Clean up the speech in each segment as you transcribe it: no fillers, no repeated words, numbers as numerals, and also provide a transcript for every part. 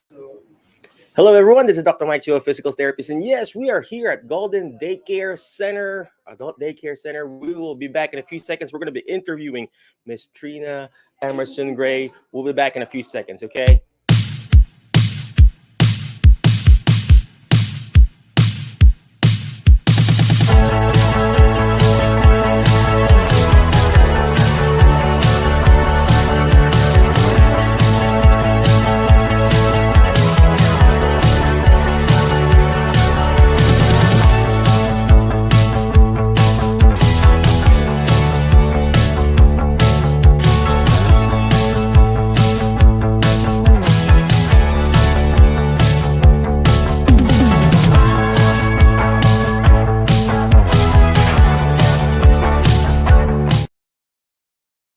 Hello, everyone. This is Dr. Mike Cho, a physical therapist. And yes, we are here at Golden Daycare Center, Adult Daycare Center. We will be back in a few seconds. We're going to be interviewing Miss Trina Emerson-Gray. We'll be back in a few seconds, okay?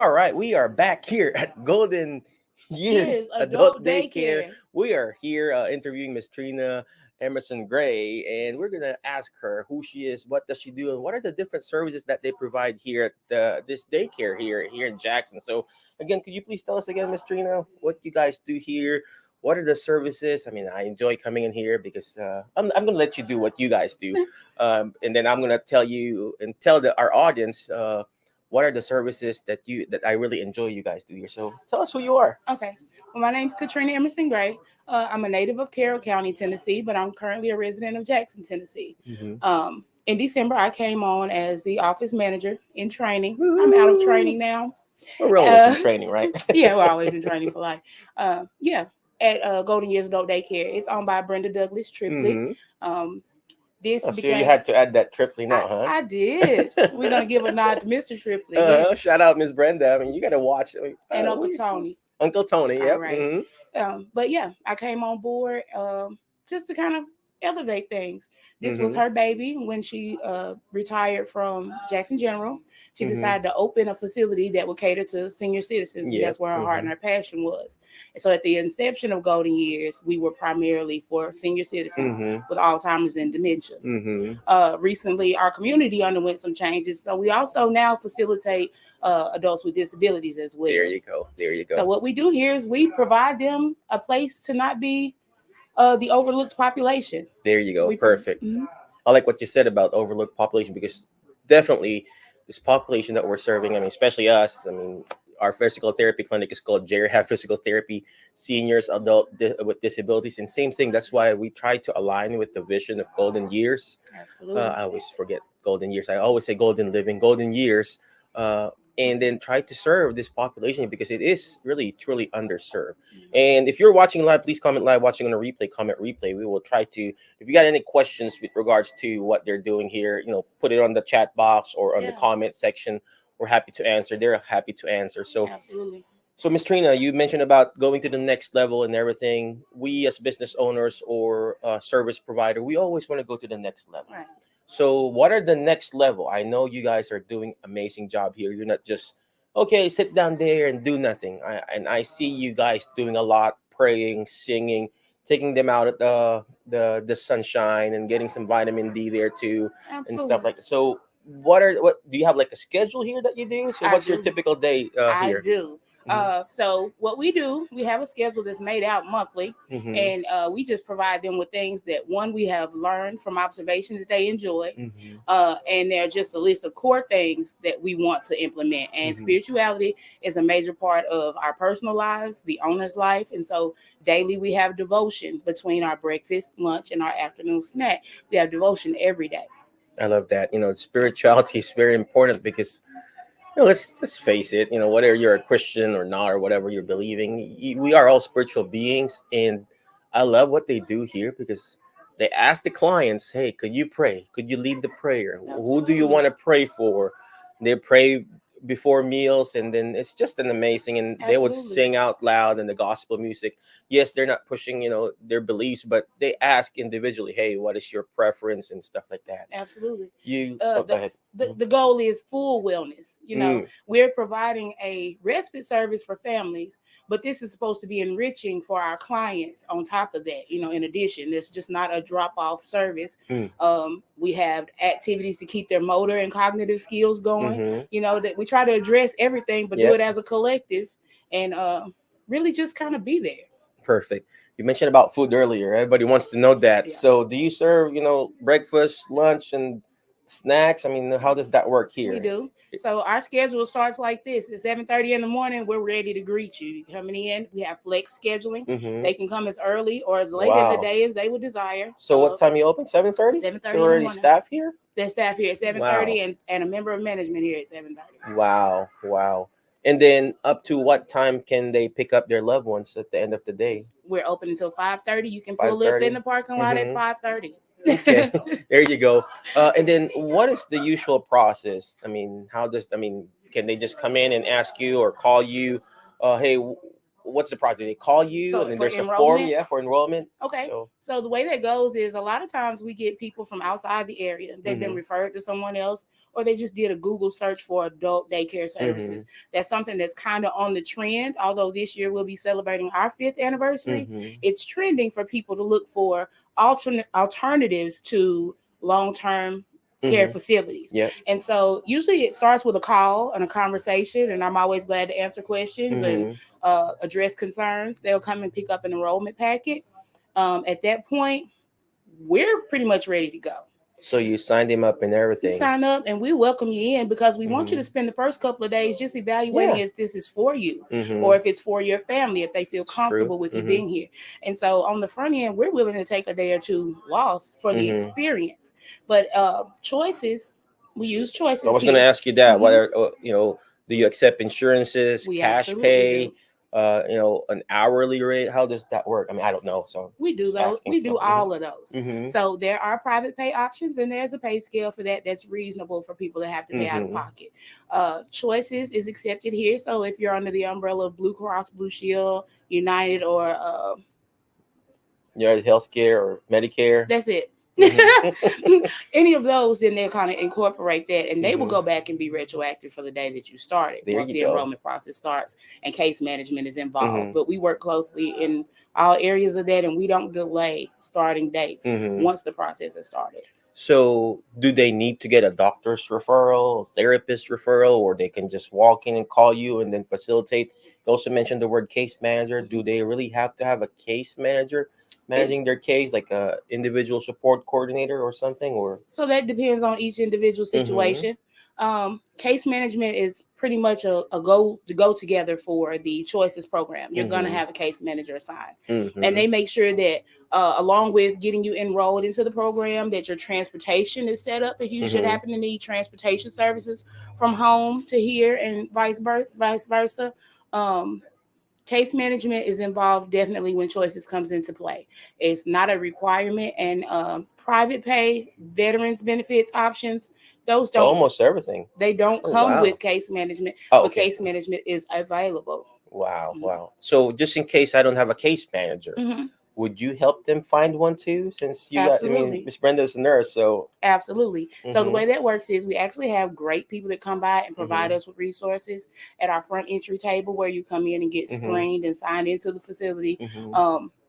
All right, we are back here at Golden Years Adult Daycare. We are here interviewing Miss Trina Emerson Gray, and we're gonna ask her who she is, what does she do, and what are the different services that they provide here at this daycare here in Jackson. So, again, could you please tell us again, Miss Trina, what you guys do here? What are the services? I mean, I enjoy coming in here because I'm gonna let you do what you guys do, and then I'm gonna tell you and tell our audience. What are the services that I really enjoy you guys do here? So tell us who you are. Okay. Well, my name's Katrina Emerson-Gray. I'm a native of Carroll County, Tennessee, but I'm currently a resident of Jackson, Tennessee. In December, I came on as the office manager in training. I'm out of training now. We're always in training, right? Yeah, we're always in training for life. At Golden Years Adult Daycare. It's owned by Brenda Douglas Triplett. So you had to add that Triplett now, huh? I did. We're gonna give a nod to Mr. Triplett. Shout out Miss Brenda. I mean, you got to watch. And Uncle Tony. Uncle Tony, yeah. Right. But yeah, I came on board just to kind of elevate things. This was her baby when she retired from Jackson General. She decided to open a facility that would cater to senior citizens. And that's where her heart and her passion was. And so at the inception of Golden Years, we were primarily for senior citizens with Alzheimer's and dementia. Recently, our community underwent some changes. So we also now facilitate adults with disabilities as well. There you go. So what we do here is we provide them a place to not be the overlooked population. There you go. Perfect. I like what you said about overlooked population because definitely this population that we're serving, I mean, especially us, I mean, our physical therapy clinic is called Geriatric Physical Therapy, Seniors, Adult with Disabilities, and same thing. That's why we try to align with the vision of Golden Years. Absolutely. I always forget Golden Years. I always say Golden Living, Golden Years. And then try to serve this population because it is really truly underserved. And if you're watching live, please comment live. Watching on a replay, comment replay. We will try to, if you got any questions with regards to what they're doing here, put it on the chat box or on the comment section. We're happy to answer. They're happy to answer. So absolutely. So Ms. Trina, you mentioned about going to the next level and everything. We as business owners or service provider, we always want to go to the next level. Right. So what are the next level? I know you guys are doing amazing job here. You're not just, okay, sit down there and do nothing. I see you guys doing a lot, praying, singing, taking them out at the sunshine and getting some vitamin D there too. Absolutely. And stuff like that. So what do you have like a schedule here that you do? So what's your typical day here? I do. So what we do, we have a schedule that's made out monthly, and we just provide them with things that we have learned from observations that they enjoy, and they're just a list of core things that we want to implement. And spirituality is a major part of our personal lives, the owner's life, and so daily we have devotion between our breakfast, lunch, and our afternoon snack. We have devotion every day. I love that. Spirituality is very important because let's face it, whether you're a Christian or not, or whatever you're believing, we are all spiritual beings. And I love what they do here because they ask the clients, hey, could you pray? Could you lead the prayer? Absolutely. Who do you want to pray for? They pray before meals, and then it's just an amazing, and Absolutely. They would sing out loud in the gospel music. Yes, they're not pushing, their beliefs, but they ask individually, hey, what is your preference and stuff like that. Absolutely. Go ahead. The goal is full wellness. We're providing a respite service for families, but this is supposed to be enriching for our clients on top of that. In addition, it's just not a drop-off service. We have activities to keep their motor and cognitive skills going. That we try to address everything, but do it as a collective and really just kind of be there. Perfect. You mentioned about food earlier. Everybody wants to know that. Yeah. So, do you serve, breakfast, lunch, and snacks? I mean, how does that work here? We do. So our schedule starts like this: at 7:30 in the morning, we're ready to greet you. You're coming in. We have flex scheduling. Mm-hmm. They can come as early or as late in the day as they would desire. So, what time you open? 7:30. 7:30. So already staff here. There's staff here at 7:30, and a member of management here at 7:30. Wow. And then up to what time can they pick up their loved ones at the end of the day? We're open until 5:30. You can pull up in the parking lot at 5:30. Okay, there you go. And then what is the usual process? I mean, can they just come in and ask you or call you? Hey, what's the process? They call you, So and then for there's a form, enrollment? for enrollment. Okay. So the way that goes is a lot of times we get people from outside the area. They've been referred to someone else, or they just did a Google search for adult daycare services. That's something that's kind of on the trend. Although this year we'll be celebrating our 5th anniversary, it's trending for people to look for alternatives to long-term care facilities. Yep. And so usually it starts with a call and a conversation, and I'm always glad to answer questions and address concerns. They'll come and pick up an enrollment packet. At that point, we're pretty much ready to go. So you signed him up and everything. You sign up and we welcome you in because we want you to spend the first couple of days just evaluating if this is for you or if it's for your family, if they feel comfortable with you being here. And so on the front end, we're willing to take a day or two loss for the experience. But choices, we use choices. I was going to ask you that. What are, do you accept insurances, cash pay? An hourly rate? How does that work? I mean, I don't know. So we do those. We do all of those. So there are private pay options, and there's a pay scale for that that's reasonable for people that have to pay out of pocket. Choices is accepted here. So if you're under the umbrella of Blue Cross Blue Shield, United, or United Healthcare or Medicare, that's it. Any of those, then they'll kind of incorporate that, and they will go back and be retroactive for the day that you started once the enrollment process starts and case management is involved. But we work closely in all areas of that, and we don't delay starting dates once the process has started. So do they need to get a doctor's referral, therapist referral, or they can just walk in and call you and then facilitate? You also mentioned the word case manager. Do they really have to have a case manager managing their case, like a individual support coordinator or something? Or so that depends on each individual situation. Case management is pretty much a go together for the Choices program. You're going to have a case manager assigned, and they make sure that along with getting you enrolled into the program, that your transportation is set up if you should happen to need transportation services from home to here and vice versa. Case management is involved definitely when Choices comes into play. It's not a requirement, and private pay, veterans benefits options, those don't. Almost everything. They don't come with case management, but case management is available. Wow. So just in case I don't have a case manager, would you help them find one too? Since you Absolutely. Miss Brenda's a nurse, so absolutely. So the way that works is we actually have great people that come by and provide us with resources at our front entry table where you come in and get screened and signed into the facility.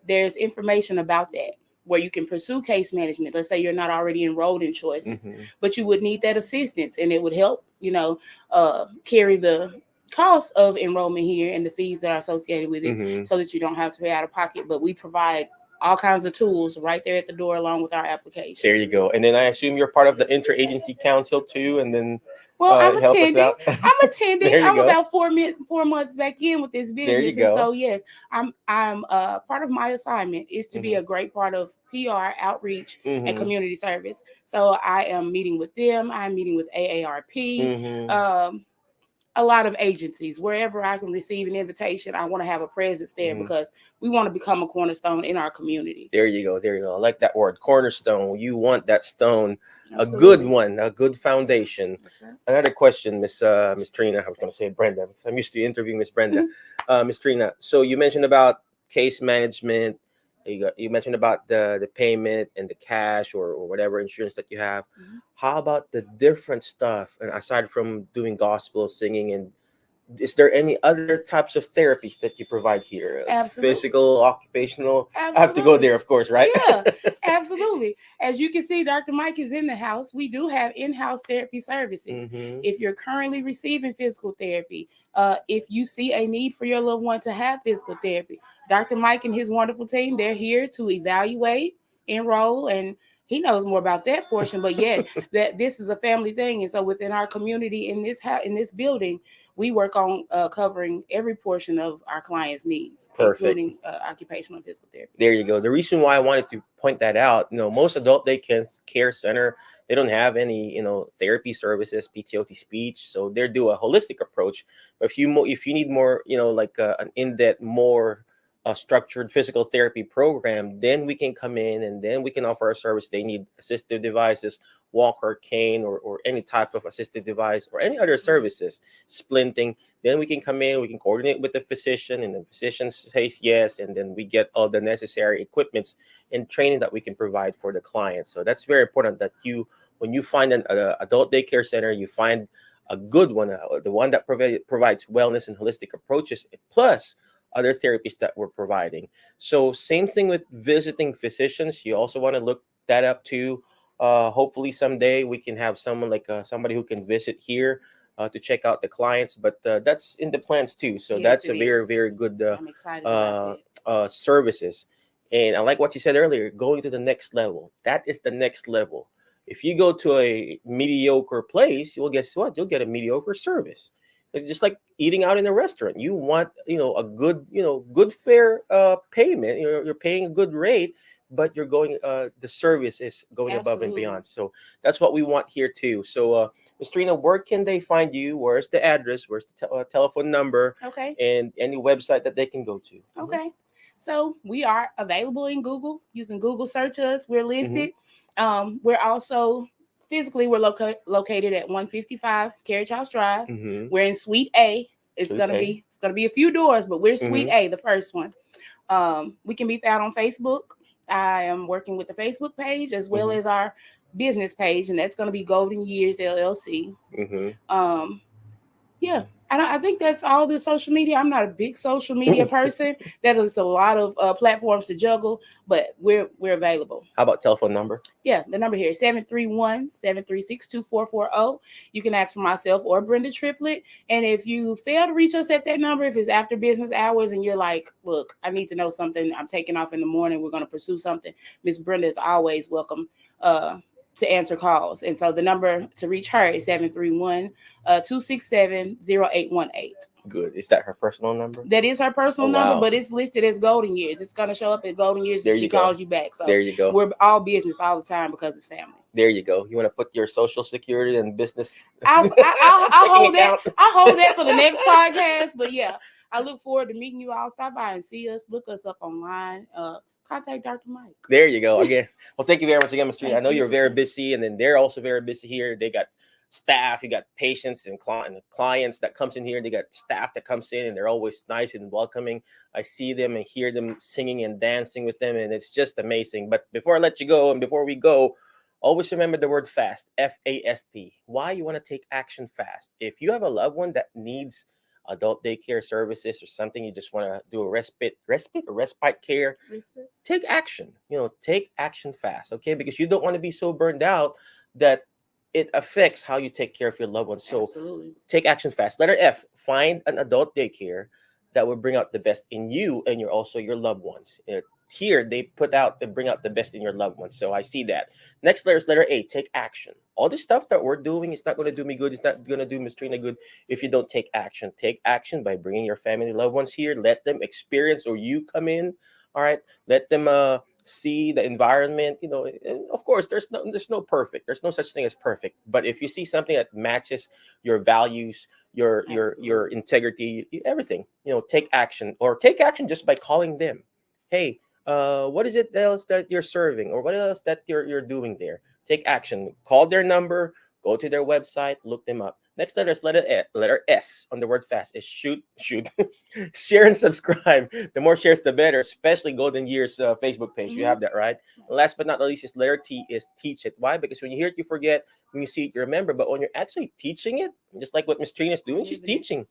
There's information about that where you can pursue case management. Let's say you're not already enrolled in Choices, but you would need that assistance, and it would help, carry the cost of enrollment here and the fees that are associated with it so that you don't have to pay out of pocket. But we provide all kinds of tools right there at the door along with our application. There you go. And then I assume you're part of the interagency council too, and then I'm attending. I'm about 4 months back in with this business. There you go. And so yes, I'm part of my assignment is to be a great part of PR outreach and community service. So I am meeting with them. I'm meeting with AARP. A lot of agencies, wherever I can receive an invitation, I want to have a presence there because we want to become a cornerstone in our community. There you go. I like that word, cornerstone. You want that stone, Absolutely. A good one, a good foundation. That's right. Another question, Miss Trina. I was going to say Brenda. I'm used to interviewing Miss Brenda. Miss Trina. So you mentioned about case management. You mentioned about the payment and the cash or whatever insurance that you have. How about the different stuff? And aside from doing gospel singing and is there any other types of therapies that you provide here? Absolutely. Physical, occupational? Absolutely. I have to go there, of course, right? Yeah, absolutely. As you can see, Dr. Mike is in the house. We do have in-house therapy services. Mm-hmm. If you're currently receiving physical therapy, if you see a need for your loved one to have physical therapy, Dr. Mike and his wonderful team, they're here to evaluate, enroll, and he knows more about that portion. But yet, that this is a family thing, and so within our community in this house, in this building, we work on covering every portion of our clients' needs, Perfect. including occupational and physical therapy. There you go. The reason why I wanted to point that out, most adult day care center, they don't have any, therapy services, PTOT speech, so they do a holistic approach. But if you need more, like an in-depth, more structured physical therapy program, then we can come in and then we can offer a service. They need assistive devices, walker, cane, or any type of assistive device or any other services, splinting. Then we can come in, we can coordinate with the physician, and the physician says yes, and then we get all the necessary equipments and training that we can provide for the client. So that's very important that when you find an adult daycare center, you find a good one, the one that provides wellness and holistic approaches, plus other therapies that we're providing. So same thing with visiting physicians. You also want to look that up too. Hopefully someday we can have someone like somebody who can visit here to check out the clients, but that's in the plans too. So Yes, that's it a very, is. very good I'm excited about services. And I like what you said earlier, going to the next level. That is the next level. If you go to a mediocre place, well, guess what? You'll get a mediocre service. It's just like eating out in a restaurant. You want, a good, good fair payment. You're paying a good rate, but you're going. The service is going above and Absolutely. beyond. So that's what we want here too. So, Ms. Trina, where can they find you? Where's the address? Where's the telephone number? it. Okay. And any website that they can go to? Okay. So we are available in Google. You can Google search us. We're listed. We're also physically we're located at 155 Carriage House Drive. Mm-hmm. We're in Suite A. It's Suite gonna A. be a few doors, but we're Suite Mhm. A, the first one. We can be found on Facebook. I am working with the Facebook page as well as our business page, and that's gonna be Golden Years LLC. Mm-hmm. Yeah, I think that's all the social media. I'm not a big social media person. That is a lot of platforms to juggle, but we're available. How about telephone number? Yeah, the number here is 731-736-2440. You can ask for myself or Brenda Triplett. And if you fail to reach us at that number, if it's after business hours and you're like, look, I need to know something, I'm taking off in the morning, we're going to pursue something, Miss Brenda is always welcome to answer calls. And so the number to reach her is 731-267-0818. Good. Is that her personal number? That is her personal Oh, number, wow. but it's listed as Golden Years. It's going to show up as Golden Years There if she you go. calls you back. So There you go. we're all business all the time because it's family. There you go. You want to put your social security and business I'll hold checking that. account? I'll hold that for the next podcast. But yeah, I look forward to meeting you all. Stop by and see us. Look us up online. Contact Dr. Mike. There you go. Again, well, thank you very much again, Mr. Trina. I Thank know you you're for very tuning. busy, and then they're also very busy here. They got staff, you got patients and clients that comes in here. They got staff that comes in, and they're always nice and welcoming. I see them and hear them singing and dancing with them, and it's just amazing. But before I let you go, and before we go, always remember the word fast, FAST. Why you want to take action fast. If you have a loved one that needs adult daycare services or something, you just want to do a respite care, take action. Take action fast, okay? Because you don't want to be so burned out that it affects how you take care of your loved ones. So Absolutely. take action fast. Letter F, find an adult daycare that will bring out the best in you and your loved ones. Here they bring out the best in your loved ones. So I see that. Next letter is letter A, take action. All the stuff that we're doing is not going to do me good. It's not going to do Ms. Trina good if you don't take action. Take action by bringing your family loved ones here. Let them experience, or you come in. All right. Let them see the environment. And of course, there's no perfect. There's no such thing as perfect. But if you see something that matches your values, your integrity, everything, take action, or take action just by calling them. Hey, what is it else that you're serving, or what else that you're doing there? Take action. Call their number. Go to their website. Look them up. Next letter is letter S on the word fast is shoot. Share and subscribe. The more shares, the better, especially Golden Years Facebook page. You have that, right? Last but not least is letter T is teach it. Why? Because when you hear it, you forget. When you see it, you remember. But when you're actually teaching it, just like what Ms. Trina is doing, she's teaching.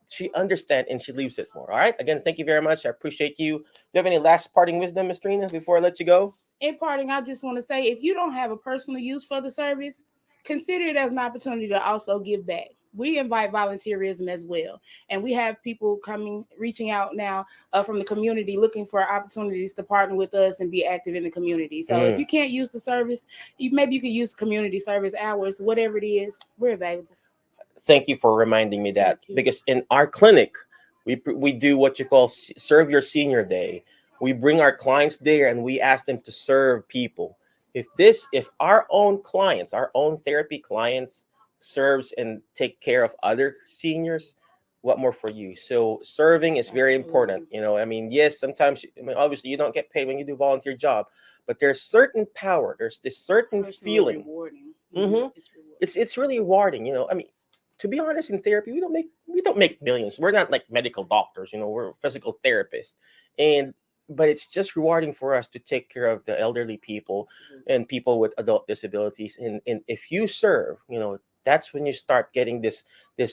she understands and she leaves it more. All right. Again, thank you very much. I appreciate you. Do you have any last parting wisdom, Miss Trina, before I let you go? In parting, I just want to say, if you don't have a personal use for the service, consider it as an opportunity to also give back. We invite volunteerism as well, and we have people reaching out now from the community, looking for opportunities to partner with us and be active in the community. So if you can't use the service, maybe you could use community service hours, whatever it is. We're available. Thank you for reminding me that, because in our clinic, we do what you call serve your senior day. We bring our clients there and we ask them to serve people. If our own clients, our own therapy clients, serves and take care of other seniors, what more for you? So serving is very important. You know, I mean, yes, sometimes, I mean, obviously you don't get paid when you do volunteer job, but there's certain power. There's this certain feeling. Rewarding. It's really rewarding. You know, I mean, to be honest, in therapy, we don't make millions. We're not like medical doctors. You know, we're physical therapists, but it's just rewarding for us to take care of the elderly people and people with adult disabilities. And if you serve, you know, that's when you start getting this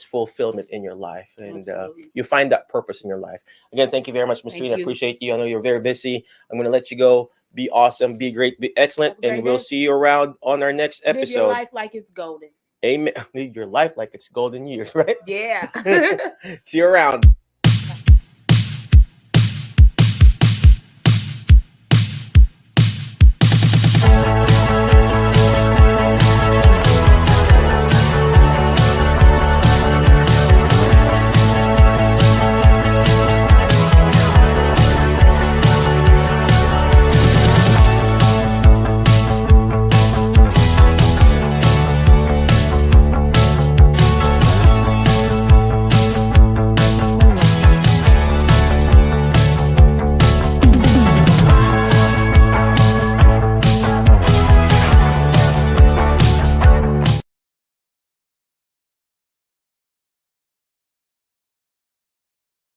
fulfillment in your life, and you find that purpose in your life. Again, thank you very much, Ms. Trina. I appreciate you. I know you're very busy. I'm going to let you go. Be awesome, be great, be excellent, and we'll see you around on our next episode. Live your life like it's golden. Amen. Live your life like it's golden years, right? Yeah. See you around.